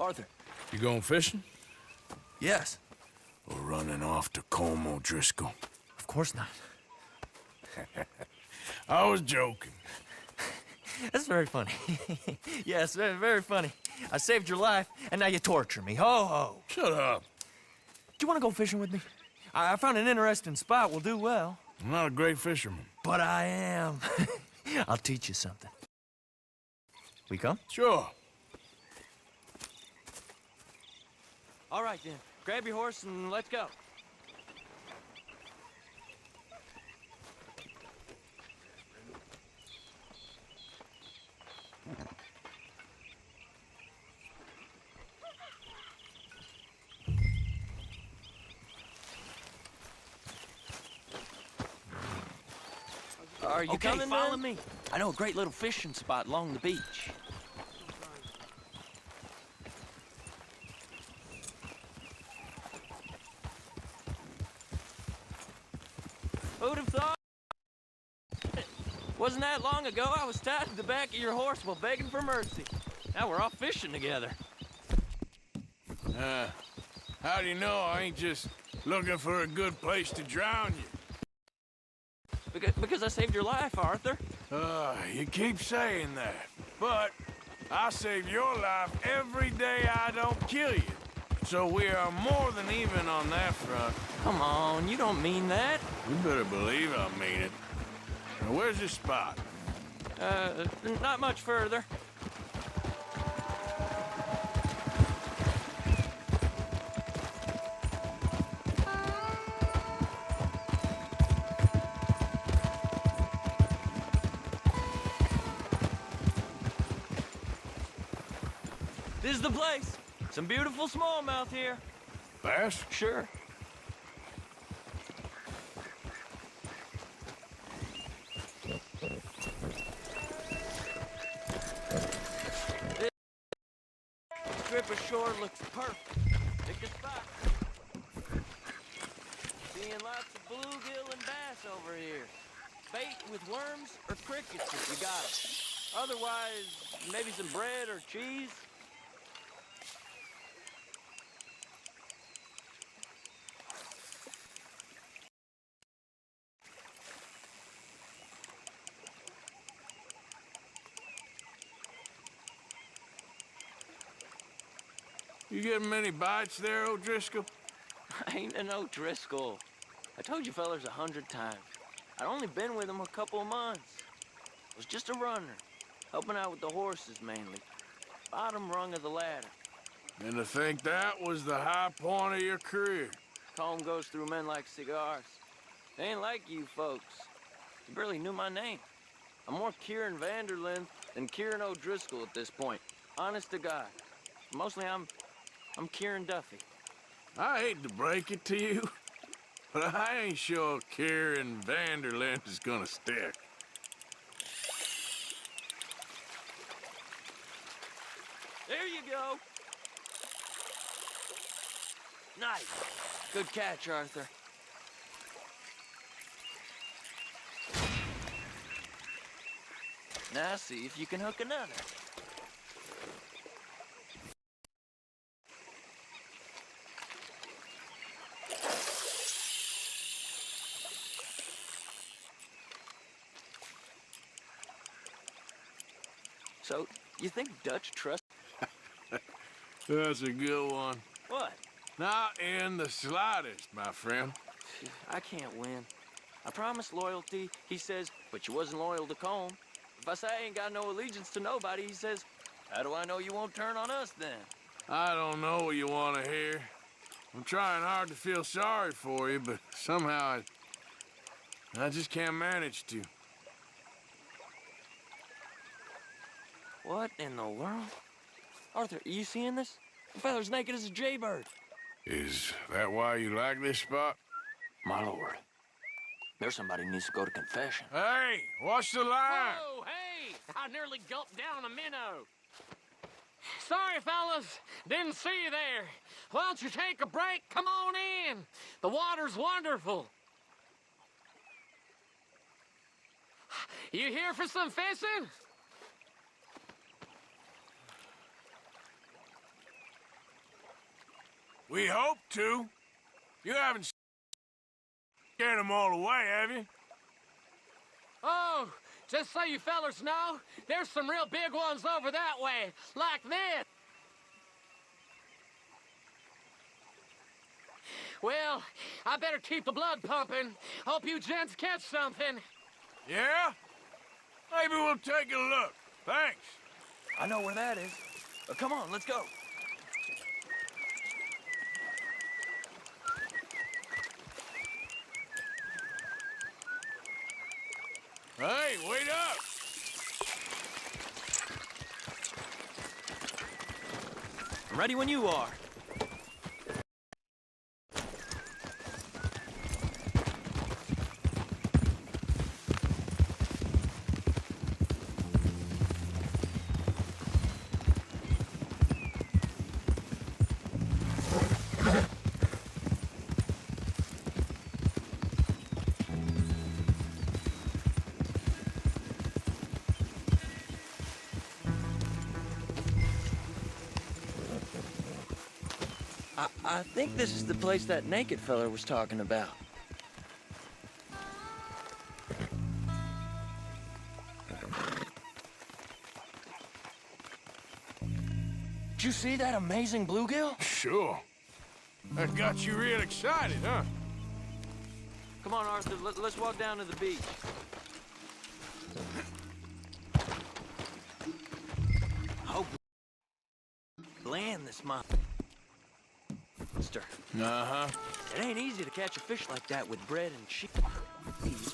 Arthur. You going fishing? Yes. Or running off to Colm O'Driscoll? Of course not. I was joking. That's very funny. Yes, very, very funny. I saved your life, and now you torture me. Ho, ho. Shut up. Do you want to go fishing with me? I found an interesting spot. We'll do well. I'm not a great fisherman. But I am. I'll teach you something. We come? Sure. All right, then. Grab your horse and let's go. Are you coming, follow me. I know a great little fishing spot along the beach. Who'd have thought? Wasn't that long ago I was tied to the back of your horse while begging for mercy. Now we're off fishing together. How do you know I ain't just looking for a good place to drown you? Because I saved your life, Arthur. You keep saying that, but I save your life every day I don't kill you. So we are more than even on that front. Come on, you don't mean that. You better believe I mean it. Now, where's this spot? Not much further. This is the place. Some beautiful smallmouth here. Bass? Sure. This strip of shore looks perfect. Pick a spot. Seeing lots of bluegill and bass over here. Bait with worms or crickets if you got 'em. Otherwise, maybe some bread or cheese. You getting many bites there, O'Driscoll? I ain't an O'Driscoll. I told you fellers 100 times. I'd only been with him a couple of months. I was just a runner, helping out with the horses mainly. Bottom rung of the ladder. And to think that was the high point of your career. Colm goes through men like cigars. They ain't like you folks. You barely knew my name. I'm more Kieran Vanderlyn than Kieran O'Driscoll at this point. Honest to God. Mostly I'm Kieran Duffy. I hate to break it to you, but I ain't sure Kieran Vanderlyn is gonna stick. There you go. Nice. Good catch, Arthur. Now see if you can hook another. So, you think Dutch trust? That's a good one. What? Not in the slightest, my friend. I can't win. I promised loyalty, he says, but you wasn't loyal to Colm. If I say I ain't got no allegiance to nobody, he says, how do I know you won't turn on us then? I don't know what you want to hear. I'm trying hard to feel sorry for you, but somehow I just can't manage to. What in the world? Arthur, are you seeing this? The feller's naked as a jaybird. Is that why you like this spot? My lord. There's somebody who needs to go to confession. Hey, watch the line! Whoa, hey! I nearly gulped down a minnow. Sorry, fellas. Didn't see you there. Why don't you take a break? Come on in. The water's wonderful. You here for some fishing? We hope to. You haven't scared them all away, have you? Oh, just so you fellers know, there's some real big ones over that way, like this. Well, I better keep the blood pumping. Hope you gents catch something. Yeah? Maybe we'll take a look. Thanks. I know where that is. Come on, let's go. Hey, wait up! I'm ready when you are. I think this is the place that naked fella was talking about. Did you see that amazing bluegill? Sure. That got you real excited, huh? Come on, Arthur, let's walk down to the beach. Hope land this monster. Uh-huh. It ain't easy to catch a fish like that with bread and cheese,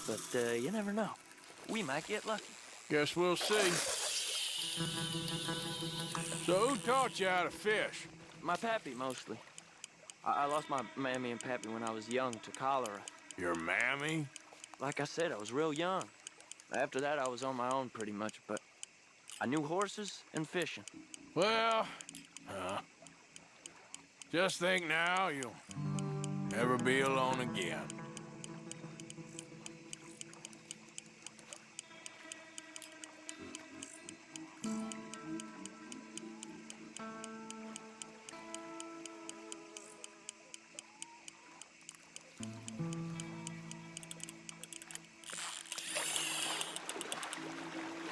but you never know. We might get lucky. Guess we'll see. So who taught you how to fish? My pappy, mostly. I lost my mammy and pappy when I was young to cholera. Your mammy? Like I said, I was real young. After that, I was on my own pretty much, but I knew horses and fishing. Well, just think now you'll never be alone again.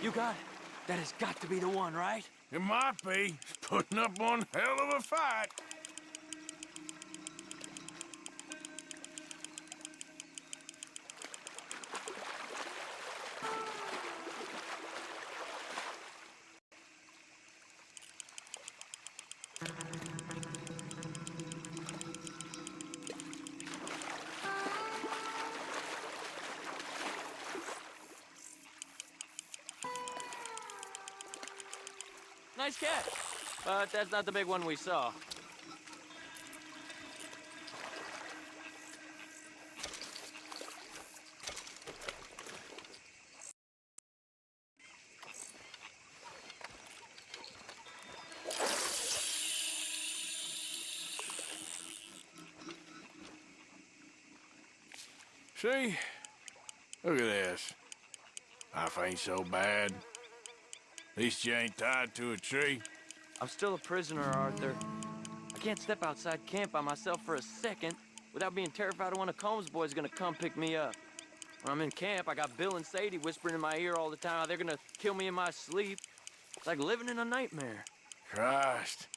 You got it. That has got to be the one, right? It might be. It's putting up one hell of a fight. Nice catch. But that's not the big one we saw. See? Look at this. Life ain't so bad. At least you ain't tied to a tree. I'm still a prisoner, Arthur. I can't step outside camp by myself for a second without being terrified of one of Combs' boys gonna come pick me up. When I'm in camp, I got Bill and Sadie whispering in my ear all the time how they're gonna kill me in my sleep. It's like living in a nightmare. Christ.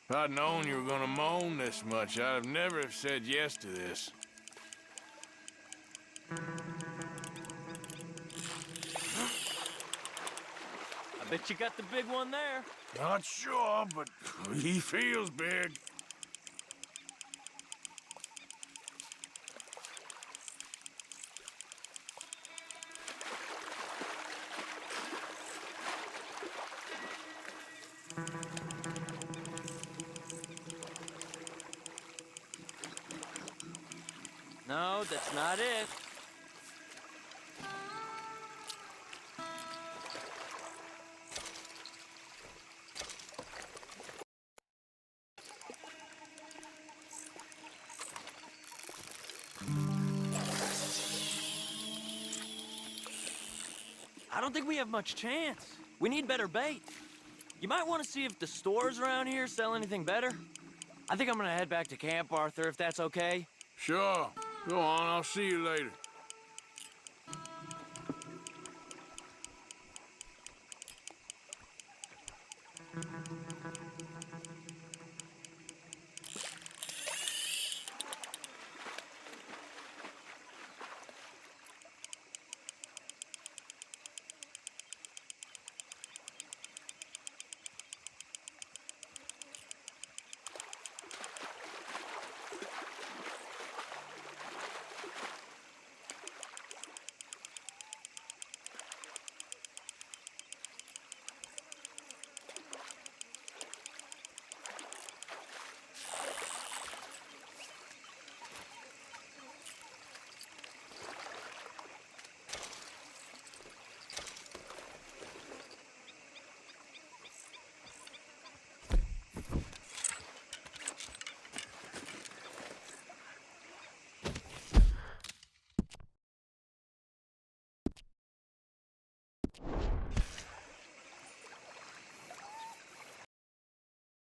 If I'd known you were gonna moan this much, I'd have never have said yes to this. I bet you got the big one there. Not sure, but he feels big. No, that's not it. I don't think we have much chance. We need better bait. You might want to see if the stores around here sell anything better. I think I'm gonna head back to camp, Arthur, if that's okay. Sure. Go on, I'll see you later.